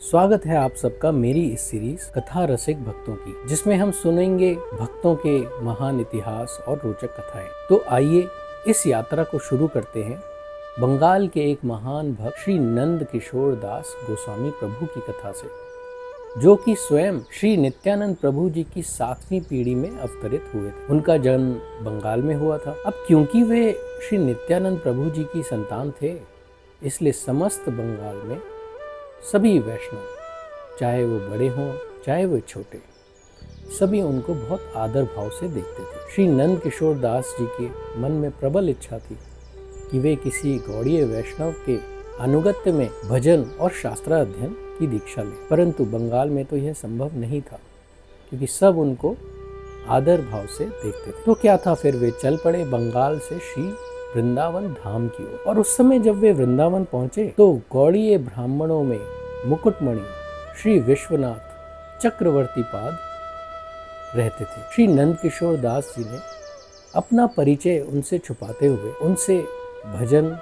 स्वागत है आप सबका मेरी इस सीरीज कथा रसिक भक्तों की, जिसमें हम सुनेंगे भक्तों के महान इतिहास और रोचक कथाएं। तो आइए इस यात्रा को शुरू करते हैं बंगाल के एक महान भक्त श्री नंद किशोर दास गोस्वामी प्रभु की कथा से, जो कि स्वयं श्री नित्यानंद प्रभु जी की 7वीं पीढ़ी में अवतरित हुए थे। उनका जन्म बंगाल में हुआ था। अब क्योंकि वे श्री नित्यानंद प्रभु जी की संतान थे, इसलिए समस्त बंगाल में सभी वैष्णव, चाहे वो बड़े हों चाहे वो छोटे, सभी उनको बहुत आदर भाव से देखते थे। श्री नंद किशोर दास जी के मन में प्रबल इच्छा थी कि वे किसी गौड़ीय वैष्णव के अनुगत्य में भजन और शास्त्राध्ययन की दीक्षा लें, परंतु बंगाल में तो यह संभव नहीं था, क्योंकि सब उनको आदर भाव से देखते थे। तो क्या था, फिर वे चल पड़े बंगाल से श्री वृंदावन धाम की ओर। और उस समय जब वे वृंदावन पहुंचे तो गौड़ीय ब्राह्मणों में मुकुटमणि श्री विश्वनाथ चक्रवर्ती पाद रहते थे। श्री नंद किशोर दास जी ने अपना परिचय उनसे छुपाते हुए उनसे भजन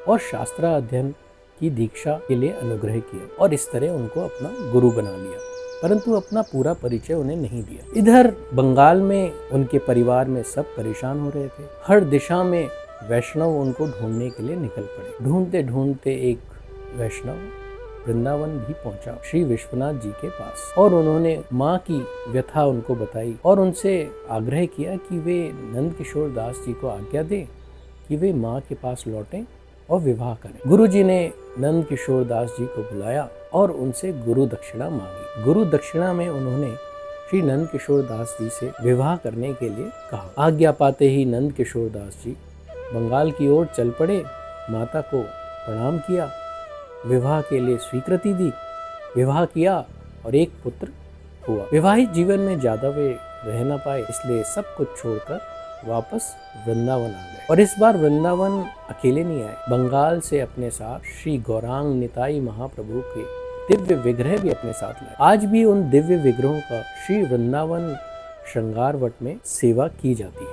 और शास्त्राध्ययन की दीक्षा के लिए अनुग्रह किया और इस तरह उनको अपना गुरु बना लिया, परंतु अपना पूरा परिचय उन्हें नहीं दिया। इधर बंगाल में उनके परिवार में सब परेशान हो रहे थे। हर दिशा में वैष्णव उनको ढूंढने के लिए निकल पड़े। ढूंढते ढूंढते एक वैष्णव वृंदावन भी पहुंचा श्री विश्वनाथ जी के पास, और उन्होंने माँ की व्यथा उनको बताई और उनसे आग्रह किया कि वे नंद किशोर दास जी को आज्ञा दें कि वे माँ के पास लौटें और विवाह करें। गुरु जी ने नंद किशोर दास जी को बुलाया और उनसे गुरु दक्षिणा मांगी। गुरु दक्षिणा में उन्होंने श्री नंद किशोर दास जी से विवाह करने के लिए कहा। आज्ञा पाते ही नंद किशोर दास जी बंगाल की ओर चल पड़े, माता को प्रणाम किया, विवाह के लिए स्वीकृति दी, विवाह किया और एक पुत्र हुआ। विवाहित जीवन में ज्यादा वे रह ना पाए, इसलिए सब कुछ छोड़कर वापस वृंदावन आ गए। और इस बार वृंदावन अकेले नहीं आए, बंगाल से अपने साथ श्री गौरांग निताई महाप्रभु के दिव्य विग्रह भी अपने साथ लाए। आज भी उन दिव्य विग्रहों का श्री वृंदावन श्रृंगार वट में सेवा की जाती है।